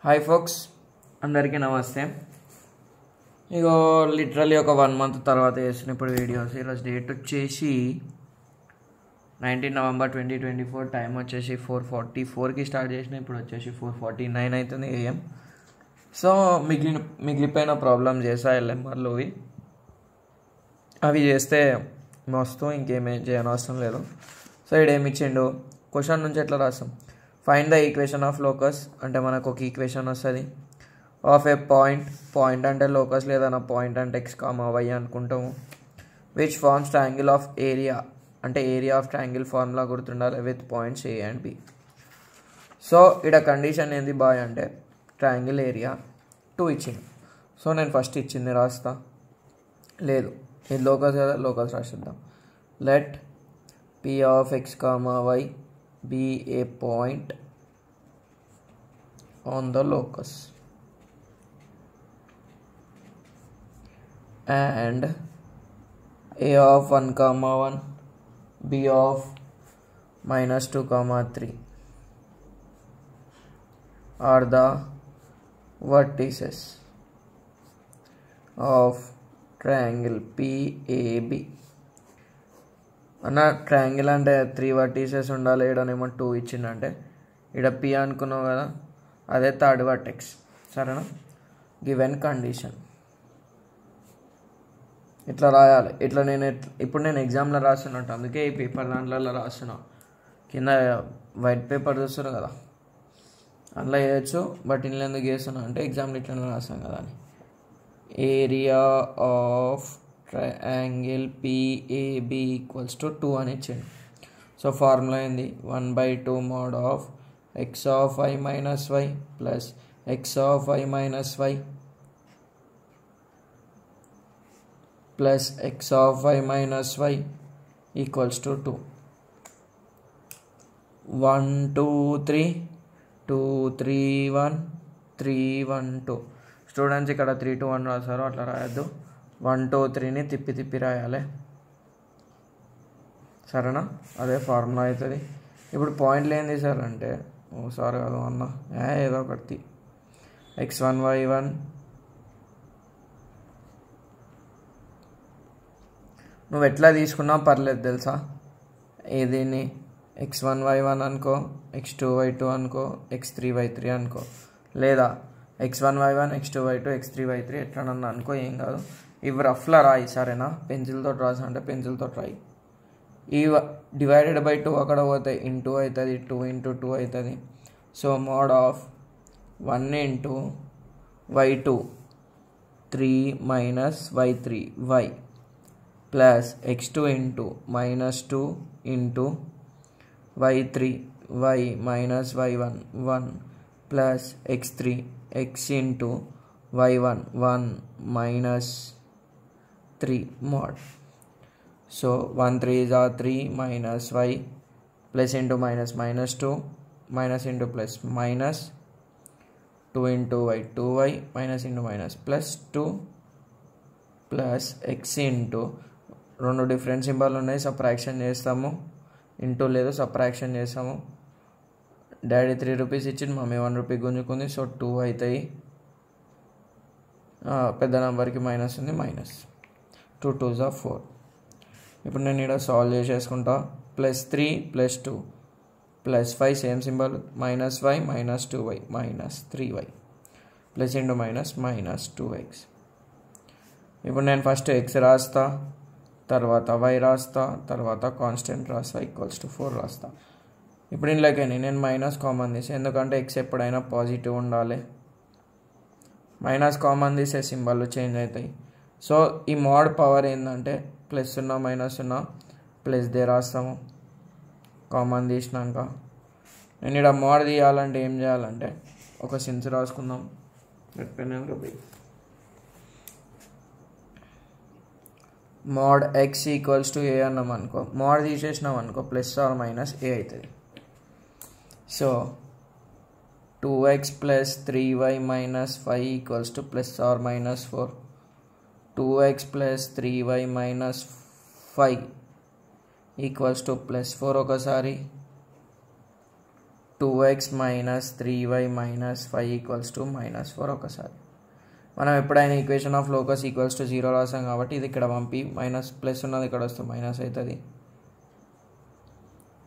Hi folks, అందరికీ నమస్తే. ఇగో literally ఒక 1 month తర్వాత చేస్తున్న ఇప్పుడు వీడియోస్. ఈరోజు డేట్ వచ్చేసి 19 November 2024. టైం వచ్చేసి 4:44కి స్టార్ట్ చేసిన. ఇప్పుడు వచ్చేసి 4:49 అవుతుంది AM. సో మిగిలిపోయిన ప్రాబ్లమ్స్ చేసా LMRలోవి. అవి చేస్తే మస్తు, ఇంకేమేం చేయనవసరం లేదు. సో ఇడేమి ఇచ్చిండు, క్వశ్చన్ నుంచి ఎట్లా రాస్తాం. Find the equation of locus అంటే మనకు ఒక ఈక్వేషన్ వస్తుంది. ఆఫ్ ఏ పాయింట్ అంటే లోకస్ లేదా పాయింట్ అంటే x, y అనుకుంటాము. Which forms triangle of area అంటే ఏరియా ఆఫ్ ట్రయాంగిల్ ఫార్ములా గుర్తుండాలి with points A and B. So ఇక్కడ కండిషన్ ఏంది బాయ్ అంటే ట్రయాంగిల్ ఏరియా 2 ఇచ్చింది. సో నేను ఫస్ట్ ఇచ్చింది రాస్తా, లేదు ఇది లోకస్ కదా, లోకస్ రాసిద్దాం. Let P of x, y be a point on the locus and a of 1, 1 b of -2, 3 are the vertices of triangle PAB. అన్న ట్రయాంగిల్ అంటే 3 vertices ఉండాలి. ఈడనేమో 2 ఇచ్చిందంటే ఇక్కడ P అనుకున్నావు కదా, అదే థర్డ్ వర్టెక్స్. సరేనా, గివెన్ కండిషన్ ఇట్లా రాయాలి. ఇట్లా ఇప్పుడు నేను ఎగ్జామ్లో రాస్తున్నట్టు, అందుకే ఈ పేపర్ దాంట్లో రాస్తున్నా. కింద వైట్ పేపర్ చూస్తున్నా కదా, అందులో వేయచ్చు. బట్ ఇంట్లో ఎందుకు చేస్తున్నా అంటే ఎగ్జామ్లో ఇట్లా రాస్తాం కదా అని. Area of triangle PAB equals to 2 అని ఇచ్చింది. సో ఫార్ములా ఏంది, 1/2 mod of x of y minus y plus x of y minus y plus x of y minus y equals to 2. 1 2 3 2 3 1 3 1 2. Students ఇక్కడ 3 2 1 రాశారు, అట్లా రాయొద్దు. 1 2 3ని తిప్పి రాయాలి. సరేనా, అదే ఫార్ములా అవుతుంది. ఇప్పుడు పాయింట్లు ఏంది సార్ అంటే, సారీ కాదు అన్న, ఏదో ఒకటి x1 y1 నువ్వు ఎట్లా తీసుకున్నా పర్లేదు తెలుసా. ఏదీని x1 y1 అనుకో, x2 y2 అనుకో, x3 y3 అనుకో, లేదా x1 y1 x2 y2 x3 y3 ఎట్లనన్నా అనుకో, ఏం కాదు. ఇవి రఫ్లా రాయి. సరేనా, పెన్సిల్తో రాసా అంటే పెన్సిల్తో రాయి. ఈ డివైడెడ్ బై 2 అక్కడ పోతే ఇంటూ అవుతుంది, 2 × 2 అవుతుంది. So mode of 1 × y2 3 - y3 y plus x2 × -2 × y3 y minus y1 1 plus x3 x × y1 1 minus 3 mod. So 1 3s are 3 minus y plus into minus -2 minus into plus minus 2 × y 2y minus into minus plus 2 plus x into రెండు different symbol ఉన్నాయి, subtraction చేస్తాము. Into లేదు subtraction చేస్తాము. Daddy 3 rupees ఇచ్చింది, mummy 1 rupee గుంజుకుంది. So 2 అవుతాయి. పెద్ద నెంబర్కి minus ఉంది, -2 2s are 4. ఇప్పుడు నేను ఇక్కడ సాల్వ్ చేసేసుకుంటా. +3 + 2 +5 same symbol, -y -2y -3y plus into minus -2x. ఇప్పుడు నేను ఫస్ట్ x రాస్తా, తర్వాత y రాస్తా, తర్వాత కాన్స్టెంట్ రాస్తా, ఈక్వల్స్ టు 4 రాస్తా. ఇప్పుడు ఇంట్లోకని నేను మైనస్ కామన్ తీసే, ఎందుకంటే x ఎప్పుడైనా పాజిటివ్ ఉండాలి. మైనస్ కామన్ తీసే సింబల్ చేంజ్ అవుతాయి. సో ఈ మోడ్ పవర్ ఏంటంటే +0 -0 ప్లస్దే రాస్తాము కామన్ తీసినాక. నేను ఇక్కడ మోడ్ తీయాలంటే ఏం చేయాలంటే ఒక సిన్స్ రాసుకుందాం. Mod x equals to a అన్నాం అనుకో, మోడ్ తీసేసినాం అనుకో +or -a అవుతుంది. So 2x + 3y - 5 equals to +or -4. 2x + 3y - 5 equals to +4 ఒకసారి, 2x minus 3y minus 5 equals to -4 ఒకసారి. మనం ఎప్పుడైనా equation of locus equals to 0 రాసాం కాబట్టి ఇది ఇక్కడ పంపి మైనస్ ప్లస్ ఉన్నది ఇక్కడ వస్తే మైనస్ అవుతుంది.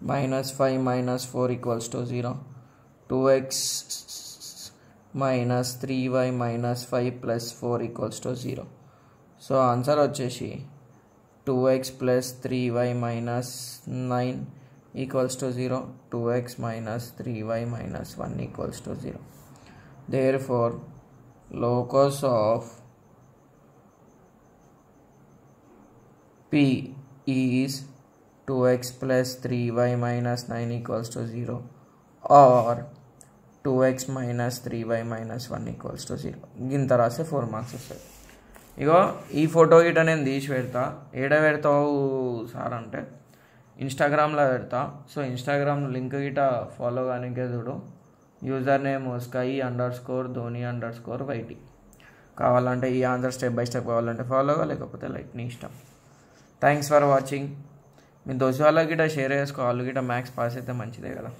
-5 - 4 equals to 0. 2x minus 3y minus 5 plus 4 equals to 0. So answer వచ్చేసి 2x plus 3y minus 9 equals to 0. 2x minus 3y minus 1 equals to 0. Therefore, locus of P is 2x plus 3y minus 9 equals to 0 or 2x minus 3y minus 1 equals to 0. గింత రాస్తే 4 marks వస్తాయి. ఇగో ఈ photo గిట నేను తీసి పెడతా. ఏడ పెడతావు సార్ అంటే ఇన్స్టాగ్రామ్లో పెడతా. సో ఇన్స్టాగ్రామ్ లింక్ గిట ఫాలో కానీ చూడు. User name sky_dhoni_yt. కావాలంటే ఈ ఆన్సర్ స్టెప్ బై స్టెప్ కావాలంటే ఫాలోగా, లేకపోతే లైక్ నీ ఇష్టం. Thanks for watching. మీ దోస్తు వాళ్ళకి గిట్ట షేర్ చేసుకో, వాళ్ళు గిట్ట మ్యాథ్స్ పాస్ అయితే మంచిదే కదా.